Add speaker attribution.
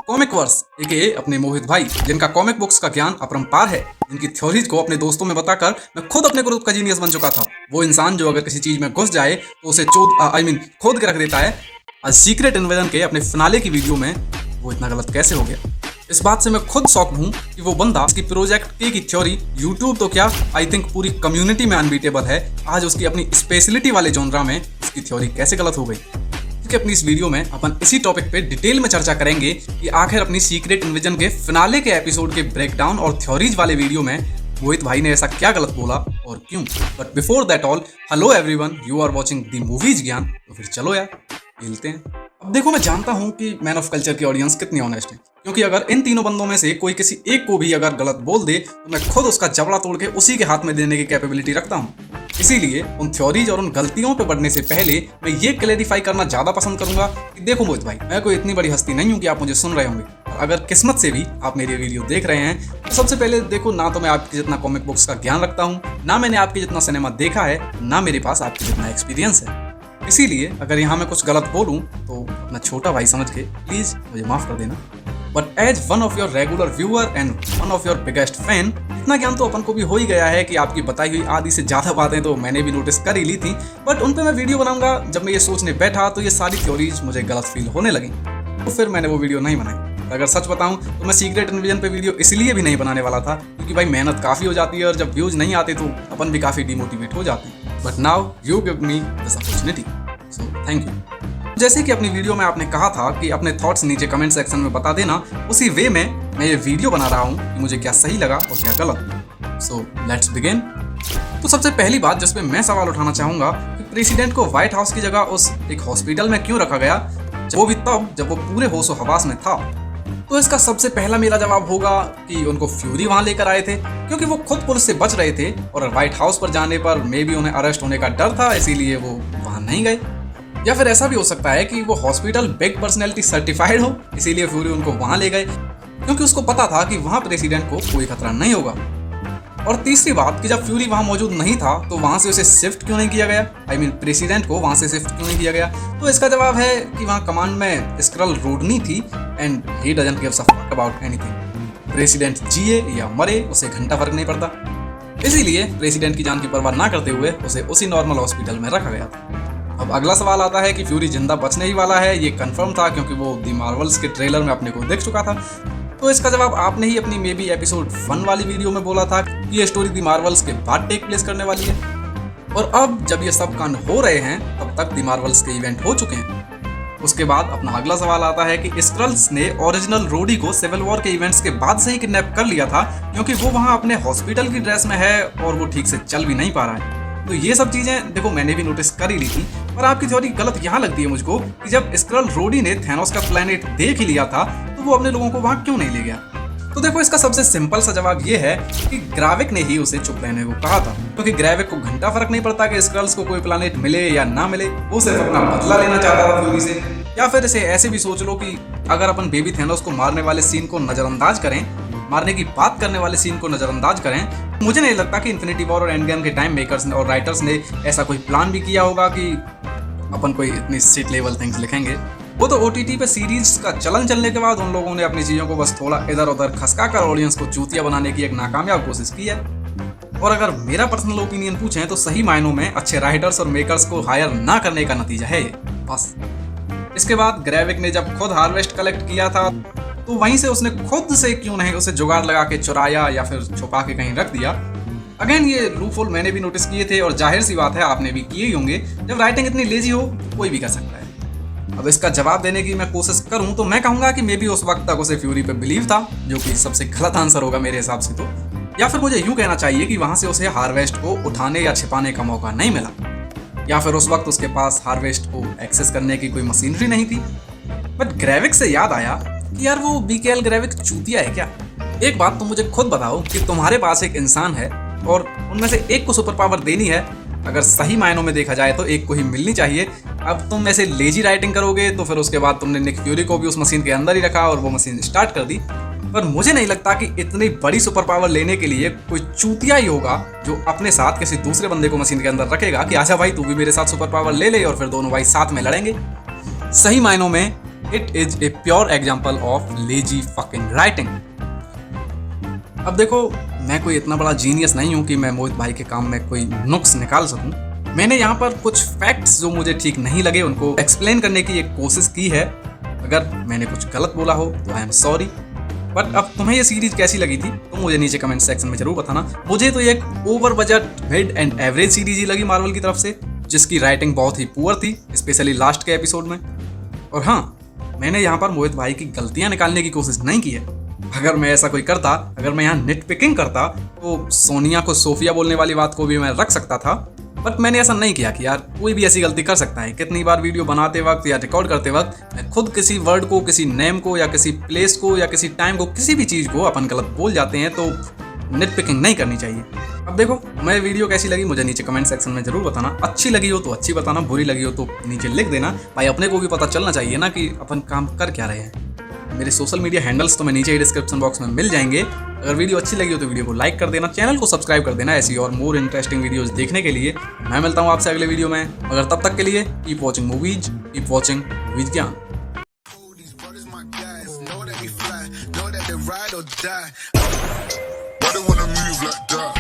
Speaker 1: Comic verse एके अपने मोहित भाई, जिनका कॉमिक बुक्स का ज्ञान अपरंपार है, जिनकी थ्योरीज को अपने दोस्तों में बताकर मैं खुद अपने ग्रुप का जीनियस बन चुका था। वो इंसान जो अगर किसी चीज में घुस जाए तो उसे खोद के रख देता है। आज सीक्रेट इन्वेजन के अपने फिनाले की वीडियो में वो इतना गलत कैसे हो गया, इस बात से मैं खुद शॉक हूँ कि वो बंदा इसकी प्रोजेक्ट ए की थ्योरी यूट्यूब तो क्या आई थिंक पूरी कम्युनिटी में अनबीटेबल है, आज उसकी अपनी स्पेशलिटी वाले जॉनरा में उसकी थ्योरी कैसे गलत हो गई। क्योंकि अपनी इस वीडियो में अपन इसी टॉपिक पे डिटेल में चर्चा करेंगे कि आखिर अपनी सीक्रेट इन्वेजन के फिनाले के एपिसोड के ब्रेकडाउन और थ्योरीज वाले वीडियो में मोहित भाई ने ऐसा क्या गलत बोला और क्यों। But before that all, hello everyone, you are watching the movies Gyaan. तो फिर चलो यार मिलते हैं। अब देखो, मैं जानता हूँ कि मैन ऑफ कल्चर की ऑडियंस कितनी ऑनेस्ट है, क्योंकि अगर इन तीनों बंदों में से कोई किसी एक को भी अगर गलत बोल दे तो मैं खुद उसका जबड़ा तोड़ के उसी के हाथ में देने की कैपेबिलिटी रखता हूँ। इसीलिए उन थ्योरीज और उन गलतियों पे बढ़ने से पहले मैं ये क्लेरिफाई करना ज्यादा पसंद करूंगा कि देखो मोहित भाई, मैं कोई इतनी बड़ी हस्ती नहीं हूँ कि आप मुझे सुन रहे होंगे, और अगर किस्मत से भी आप मेरी वीडियो देख रहे हैं तो सबसे पहले देखो, ना तो मैं आपके जितना कॉमिक बुक्स का ज्ञान रखता हूँ, ना मैंने आपके जितना सिनेमा देखा है, ना मेरे पास आपके जितना एक्सपीरियंस है। इसीलिए अगर यहाँ मैं कुछ गलत बोलूँ तो अपना छोटा भाई समझ के प्लीज मुझे माफ कर देना। But as one of your regular viewer and one of your biggest fan, इतना ज्ञान तो अपन को भी हो ही गया है कि आपकी बताई हुई आधी से ज्यादा बातें तो मैंने भी नोटिस कर ही ली थी, बट उन पे मैं वीडियो बनाऊंगा। जब मैं ये सोचने बैठा तो ये सारी थ्योरीज मुझे गलत फील होने लगी, तो फिर मैंने वो वीडियो नहीं बनाई। अगर सच बताऊं तो मैं सीक्रेट इन्वेजन पे वीडियो इसलिए भी नहीं बनाने वाला था क्योंकि भाई मेहनत काफी हो जाती है और जब व्यूज नहीं आते तो अपन भी काफी डिमोटिवेट हो जाते हैं। But now you give me this opportunity, so thank you. जैसे कि अपनी वीडियो में आपने कहा था कि अपने थॉट्स नीचे कमेंट सेक्शन में बता देना, उसी वे में मैं ये वीडियो बना रहा हूँ कि मुझे क्या सही लगा और क्या गलत। So let's begin. तो सबसे पहली बात जिस पे मैं सवाल उठाना चाहूंगा कि प्रेसिडेंट को व्हाइट हाउस की जगह उस एक हॉस्पिटल में क्यों रखा गया, वो भी तब जब वो पूरे होशो हवास में था। तो इसका सबसे पहला मेरा जवाब होगा कि उनको फ्यूरी वहां लेकर आए थे क्योंकि वो खुद पुलिस से बच रहे थे और व्हाइट हाउस पर जाने पर मे भी उन्हें अरेस्ट होने का डर था, इसीलिए वो वहां नहीं गए। या फिर ऐसा भी हो सकता है कि वो हॉस्पिटल बिग पर्सनैलिटी सर्टिफाइड हो, इसीलिए फ्यूरी उनको वहां ले गए क्योंकि उसको पता था कि वहां प्रेसिडेंट को कोई खतरा नहीं होगा। और तीसरी बात कि जब फ्यूरी वहां मौजूद नहीं था तो वहां से उसे शिफ्ट क्यों नहीं किया गया, प्रेसिडेंट को वहां से शिफ्ट क्यों नहीं किया गया। तो इसका जवाब है कि वहां कमांड में स्क्रल रोडनी थी and he doesn't gives a fuck about anything. President जिए या मरे उसे घंटा फर्क नहीं पड़ता, इसीलिए प्रेसिडेंट की जान की परवाह ना करते हुए उसे उसी नॉर्मल हॉस्पिटल में रखा गया था। अब अगला सवाल आता है कि फ्यूरी जिंदा बचने ही वाला है, ये कंफर्म था क्योंकि वो दी मार्वल्स के ट्रेलर में अपने को देख चुका था। तो इसका जवाब आपने ही अपनी मे बी एपिसोड 1 वाली वीडियो में बोला था कि ये स्टोरी दी मार्वल्स के बाद टेक प्लेस करने वाली है। और अब जब ये सब कांड हो रहे हैं तब तक दी मार्वल्स के इवेंट हो चुके हैं। उसके बाद अपना अगला सवाल आता है कि स्क्रल्स ने ओरिजिनल रोडी को सिविल वॉर के इवेंट्स के बाद से ही किडनैप कर लिया था क्योंकि वो वहां अपने हॉस्पिटल की ड्रेस में है और वो ठीक से चल भी नहीं पा रहा है। तो ये सब चीजें देखो मैंने भी नोटिस कर ही ली थी, पर आपकी थ्योरी गलत यहाँ लगती है मुझको कि जब स्क्रल रोडी ने थैनोस का प्लेनेट देख ही लिया था तो वो अपने लोगों को वहां क्यों नहीं ले गया। तो देखो इसका सबसे सिंपल सा जवाब ये है कि ग्राविक ने ही उसे चुप रहने को कहा था, क्योंकि ग्राविक को घंटा फर्क नहीं पड़ता कि स्क्रल्स को कोई प्लेनेट मिले या ना मिले, वो सिर्फ अपना बदला लेना चाहता था फ्यूरी से। या फिर इसे ऐसे भी सोच लो कि अगर अपन बेबी थैनोस को मारने वाले सीन को नजरअंदाज करें, मारने की बात करने वाले सीन को नजरअंदाज करें, मुझे नहीं लगता कि इन्फिनिटी वॉर और एंड गेम के टाइम मेकर्स और राइटर्स ने ऐसा कोई प्लान भी किया होगा कि अपन कोई इतनी सीट लेवल थिंग्स लिखेंगे। वो तो ओटीटी पे सीरीज का चलन चलने के बाद उन लोगों ने अपनी चीजों को बस थोड़ा इधर उधर खसका कर ऑडियंस को चूतिया बनाने की एक नाकामयाब कोशिश की है। और अगर मेरा पर्सनल ओपिनियन पूछें तो सही मायनों में अच्छे राइटर्स और मेकर्स को हायर ना करने का नतीजा है ये, बस। इसके बाद ग्रेविक ने जब खुद हार्वेस्ट कलेक्ट किया था तो वहीं से उसने खुद से क्यों नहीं उसे जुगाड़ लगा के चुराया या फिर छुपा के कहीं रख दिया। अगेन ये लूपहोल मैंने भी नोटिस किए थे और जाहिर सी बात है आपने भी किए ही होंगे। जब राइटिंग इतनी लेजी हो तो कोई भी कर सकता है। अब इसका जवाब देने की मैं कोशिश करूं तो मैं कहूंगा कि मे बी उस वक्त तक उसे फ्यूरी पे बिलीव था, जो कि सबसे गलत आंसर होगा मेरे हिसाब से। तो या फिर मुझे यूं कहना चाहिए कि वहां से उसे हार्वेस्ट को उठाने या छिपाने का मौका नहीं मिला, या फिर उस वक्त उसके पास हार्वेस्ट को एक्सेस करने की कोई मशीनरी नहीं थी। बट ग्रेविक से याद आया कि यार वो बीकेएल ग्रेविक चूतिया है क्या। एक बात तो मुझे खुद बताओ कि तुम्हारे पास एक इंसान है और उनमें से एक को सुपर पावर देनी है, अगर सही मायनों में देखा जाए तो एक को ही मिलनी चाहिए। अब तुम ऐसे लेजी राइटिंग करोगे तो फिर उसके बाद तुमने निक फ्यूरी को भी उस मशीन के अंदर ही रखा और वो मशीन स्टार्ट कर दी। पर मुझे नहीं लगता कि इतनी बड़ी सुपर पावर लेने के लिए कोई चूतिया ही होगा जो अपने साथ किसी दूसरे बंदे को मशीन के अंदर रखेगा कि आजा भाई तू भी मेरे साथ सुपर पावर ले ले और फिर दोनों भाई साथ में लड़ेंगे। सही मायनों में it is a pure example of lazy fucking writing. अब देखो, मैं कोई इतना बड़ा जीनियस नहीं हूं कि मैं मोहित भाई के काम में कोई नुक्स निकाल सकूं। मैंने यहाँ पर कुछ फैक्ट्स जो मुझे ठीक नहीं लगे उनको एक्सप्लेन करने की एक कोशिश की है। अगर मैंने कुछ गलत बोला हो तो आई एम सॉरी। बट अब तुम्हें ये सीरीज कैसी लगी थी तो मुझे नीचे कमेंट सेक्शन में जरूर बताना। मुझे तो एक over budget mid and average series ही लगी मार्वल की तरफ से, जिसकी राइटिंग बहुत ही पुअर थी, स्पेशली लास्ट के एपिसोड में। और हाँ, मैंने यहाँ पर मोहित भाई की गलतियां निकालने की कोशिश नहीं की है। अगर मैं ऐसा कोई करता, अगर मैं यहाँ निट पिकिंग करता, तो सोनिया को सोफिया बोलने वाली बात को भी मैं रख सकता था। बट मैंने ऐसा नहीं किया कि यार कोई भी ऐसी गलती कर सकता है। कितनी बार वीडियो बनाते वक्त या रिकॉर्ड करते वक्त मैं खुद किसी वर्ड को, किसी नेम को या किसी प्लेस को या किसी टाइम को, किसी भी चीज़ को अपन गलत बोल जाते हैं, तो निट पिकिंग नहीं करनी चाहिए। अब देखो, मैं वीडियो कैसी लगी मुझे नीचे कमेंट सेक्शन में जरूर बताना। अच्छी लगी हो तो अच्छी बताना, बुरी लगी हो तो नीचे लिख देना। भाई अपने को भी पता चलना चाहिए ना कि अपन काम कर क्या रहे हैं। मेरे सोशल मीडिया हैंडल्स तो मैं नीचे ही डिस्क्रिप्शन बॉक्स में मिल जाएंगे। अगर वीडियो अच्छी लगी हो तो वीडियो को लाइक कर देना, चैनल को सब्सक्राइब कर देना ऐसी और मोर इंटरेस्टिंग वीडियोस देखने के लिए। मैं मिलता हूँ आपसे अगले वीडियो में। मगर तब तक के लिए keep watching movies, keep watching movies ज्ञान।
Speaker 2: Why they wanna move like that?